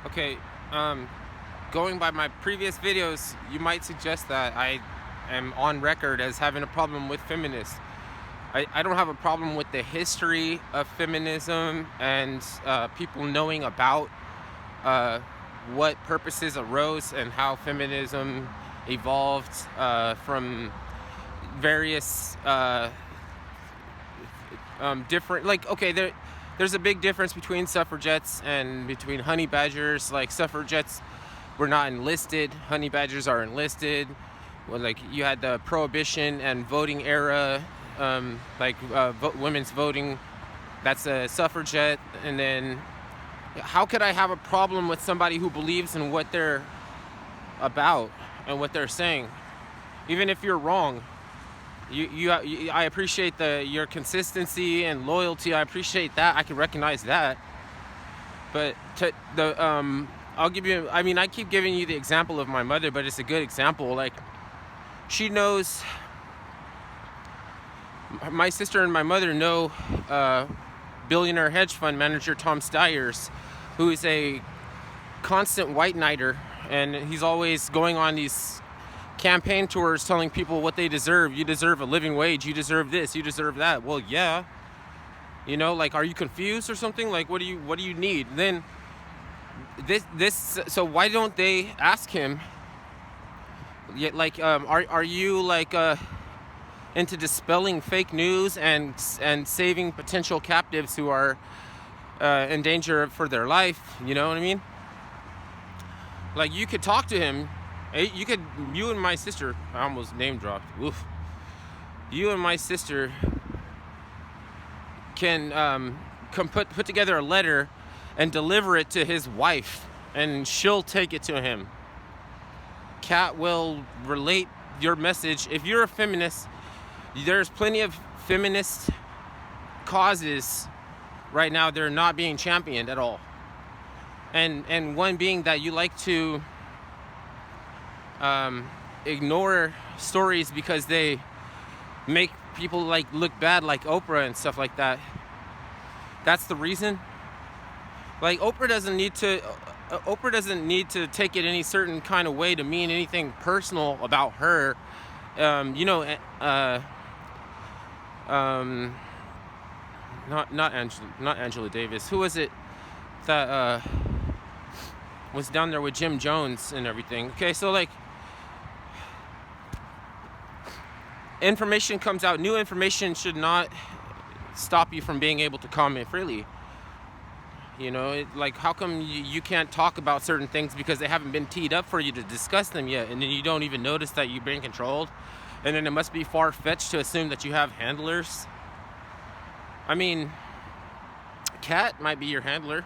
Okay, going by my previous videos, you might suggest that I am on record as having a problem with feminists. I don't have a problem with the history of feminism and people knowing about uh, what purposes arose and how feminism evolved from various different, like, okay, there's a big difference between suffragettes and between honey badgers. Like, suffragettes were not enlisted, honey badgers are enlisted. Well, like, you had the prohibition and voting era, women's voting, that's a suffragette. And then how could I have a problem with somebody who believes in what they're about and what they're saying, even if you're wrong? I appreciate your consistency and loyalty. I appreciate that. I can recognize that. But I'll give you. I mean, I keep giving you the example of my mother, but it's a good example. Like, she knows. My sister and my mother know billionaire hedge fund manager Tom Steyers, who is a constant white knighter, and he's always going on these campaign tours telling people what they deserve. You deserve a living wage, you deserve this, you deserve that. Well, yeah, like, are you confused or something? Like, what do you need? Then so why don't they ask him, like, are you, like, into dispelling fake news and saving potential captives who are in danger for their life? You know what I mean? Like, you could talk to him. You and my sister, I almost name dropped. Oof. You and my sister can put together a letter and deliver it to his wife, and she'll take it to him. Kat will relate your message. If you're a feminist, there's plenty of feminist causes right now that are not being championed at all. And one being that you like to ignore stories because they make people, like, look bad, like Oprah and stuff like that. That's the reason. Like, Oprah doesn't need to take it any certain kind of way to mean anything personal about her. Not Angela Davis. Who was it that was down there with Jim Jones and everything? Okay, so, like, information comes out. New information should not stop you from being able to comment freely. Like, how come you can't talk about certain things because they haven't been teed up for you to discuss them yet, and then you don't even notice that you're being controlled? And then it must be far-fetched to assume that you have handlers. I mean, Kat might be your handler.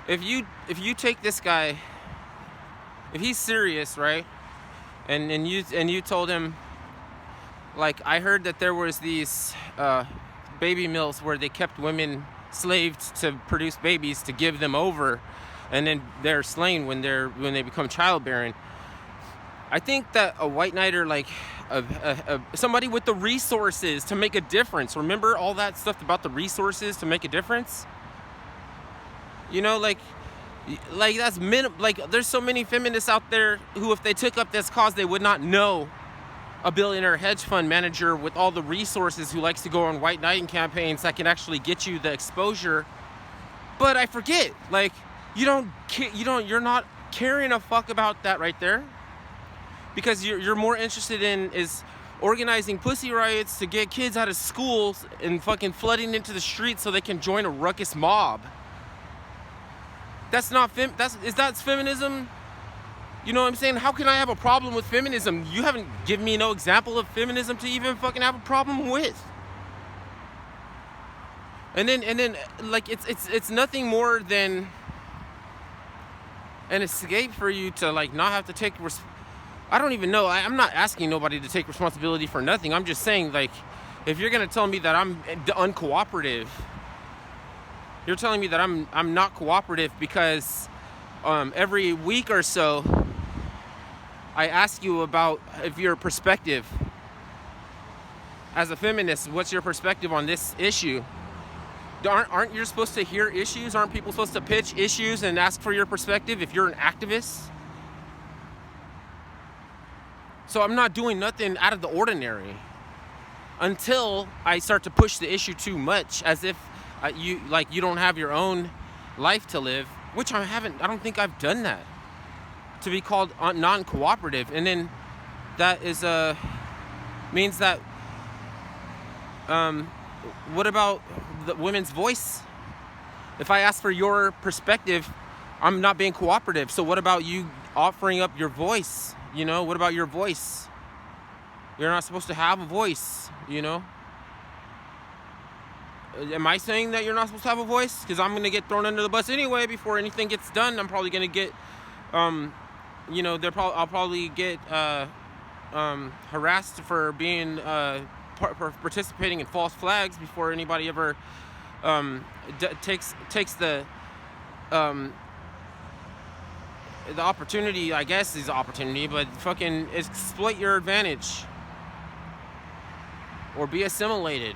If you take this guy, if he's serious, right? And you told him, like, I heard that there was these baby mills where they kept women slaved to produce babies to give them over, and then they're slain when they become childbearing. I think that a white knighter, like somebody with the resources to make a difference. Remember all that stuff about the resources to make a difference? Like that's like, there's so many feminists out there who, if they took up this cause, they would not know a billionaire hedge fund manager with all the resources who likes to go on white knighting campaigns that can actually get you the exposure. But I forget, like, you're not caring a fuck about that right there, because you're more interested in is organizing pussy riots to get kids out of schools and fucking flooding into the streets so they can join a ruckus mob. That's not that's feminism. You know what I'm saying? How can I have a problem with feminism? You haven't given me no example of feminism to even fucking have a problem with. And then like, it's nothing more than an escape for you to, like, not have to take I don't even know. I'm not asking nobody to take responsibility for nothing. I'm just saying, like, if you're gonna tell me that I'm uncooperative, you're telling me that I'm not cooperative because every week or so I ask you about if your perspective as a feminist, what's your perspective on this issue? Aren't you supposed to hear issues? Aren't people supposed to pitch issues and ask for your perspective if you're an activist? So I'm not doing nothing out of the ordinary until I start to push the issue too much, as if you don't have your own life to live, which I haven't. I don't think I've done that to be called non-cooperative. And then that is means that what about the women's voice? If I ask for your perspective, I'm not being cooperative. So what about you offering up your voice? What about your voice? You're not supposed to have a voice, Am I saying that you're not supposed to have a voice? Because I'm going to get thrown under the bus anyway before anything gets done. I'm probably going to get, I'll probably get harassed for being, for participating in false flags before anybody ever takes the opportunity, I guess is opportunity, but fucking exploit your advantage or be assimilated.